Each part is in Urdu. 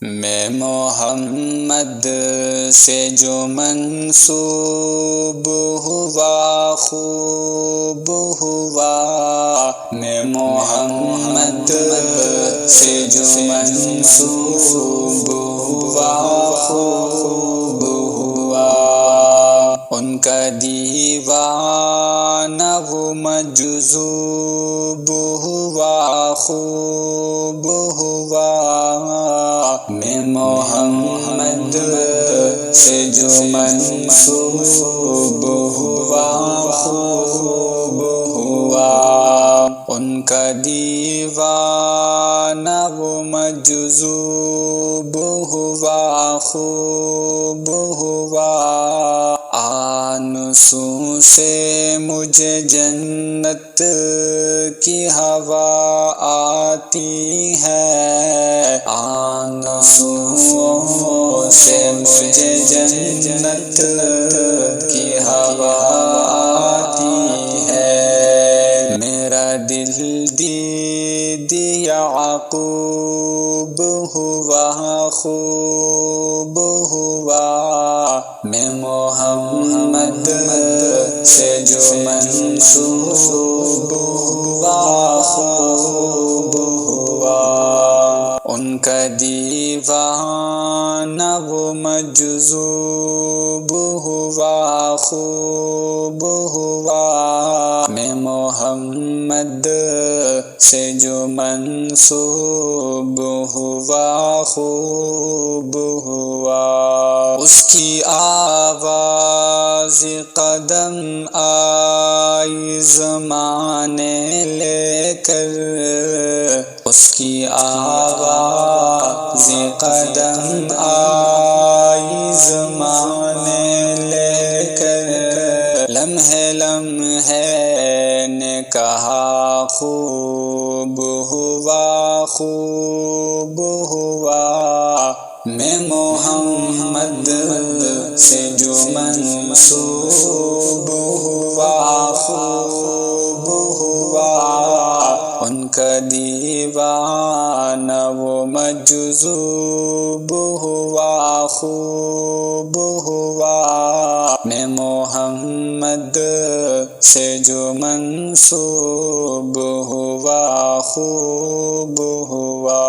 میں محمد سے جو منسوب ہوا خوب ہوا، میں محمد سے جو منسوب ہوا خوب ہوا، ان کا دیوانہ وہ مجذوب ہوا خوب ہوا، میں محمد سے جو منسوب ہوا خوب ہوا، ان کا دیوانہ وہ مجذوب ہوا خوب ہوا، آنسوں سے مجھے جنت کی ہوا آتی ہے، آنسوں سے مجھے جنت کی ہوا آتی ہے، میرا دل دید یعقوب ہوا خوب ہوا، میں محمد سے جو منسوب ہوا خوب ہوا، ان کا دیوانہ وہ مجذوب ہوا خوب ہوا، میں محمد سے جو منسوب ہوا خوب ہوا، اس کی آواز قدم آئی زمانے لے کر، اس کی آواز قدم آئی زمانے لے کر، لمحے لمحے نے کہا خوب ہوا خوب ہوا، میں محمد سے جو منسوب ہوا خوب ہوا، ان کا دیوانہ وہ مجذوب ہوا خوب ہوا، میں محمد سے جو منسوب ہوا خوب ہوا،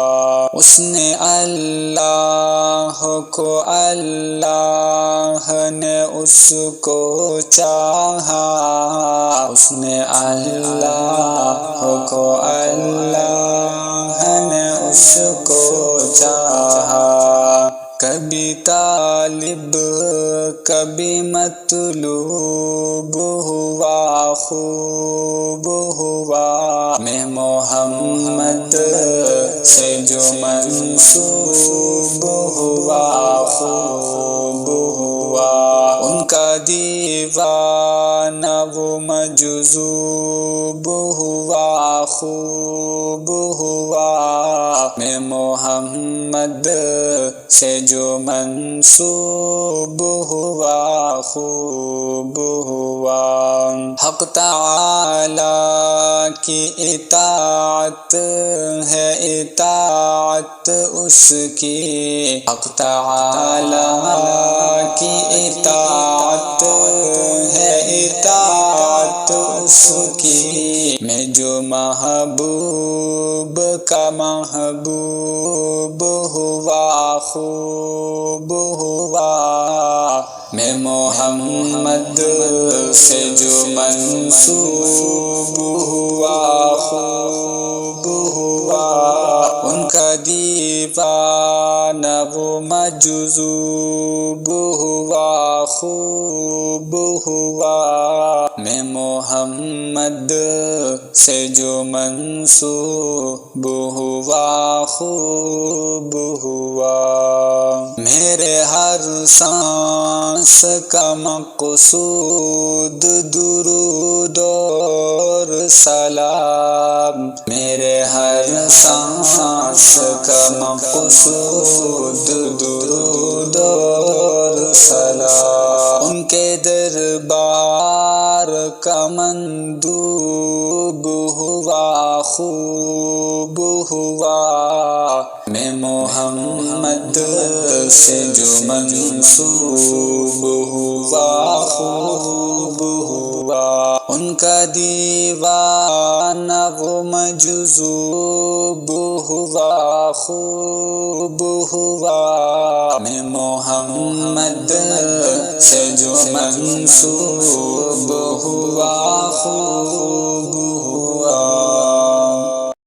اس نے اللہ کو اللہ نے اس کو چاہا، اس نے اللہ کو اللہ نے اس کو چاہا، کبھی طالب کبھی مطلوب ہوا خوب ہوا، میں محمد سے جو منسوب ہوا خوب ہوا، ان کا دیوانہ وہ مجذوب ہوا خوب ہوا، میں محمد سے جو منسوب ہوا خوب ہوا، حق تعالی کی اطاعت ہے اطاعت اس کی، حق تعالی کی اطاعت ہے اطاعت اس کی، میں جو محبوب کا محبوب ہوا خوب ہوا، میں محمد سے جو منسوب ہوا خوب ہوا، ان کا دیوانہ وہ مجذوب ہوا خوب ہوا، میں محمد سے جو منسوب ہوا خوب ہوا، میرے ہر سانس کا مقصود درود اور سلام، میرے ہر سانس کا مقصود درود اور سلام، ان کے دربار کا مندوب ہوا خوب ہوا، میں محمد محمد سے جو منسوب ہوا خوب ہوا، ان کا دیوانہ وہ مجذوب ہوا خوب ہوا، میں محمد سے جو منسوب ہوا خوب ہوا۔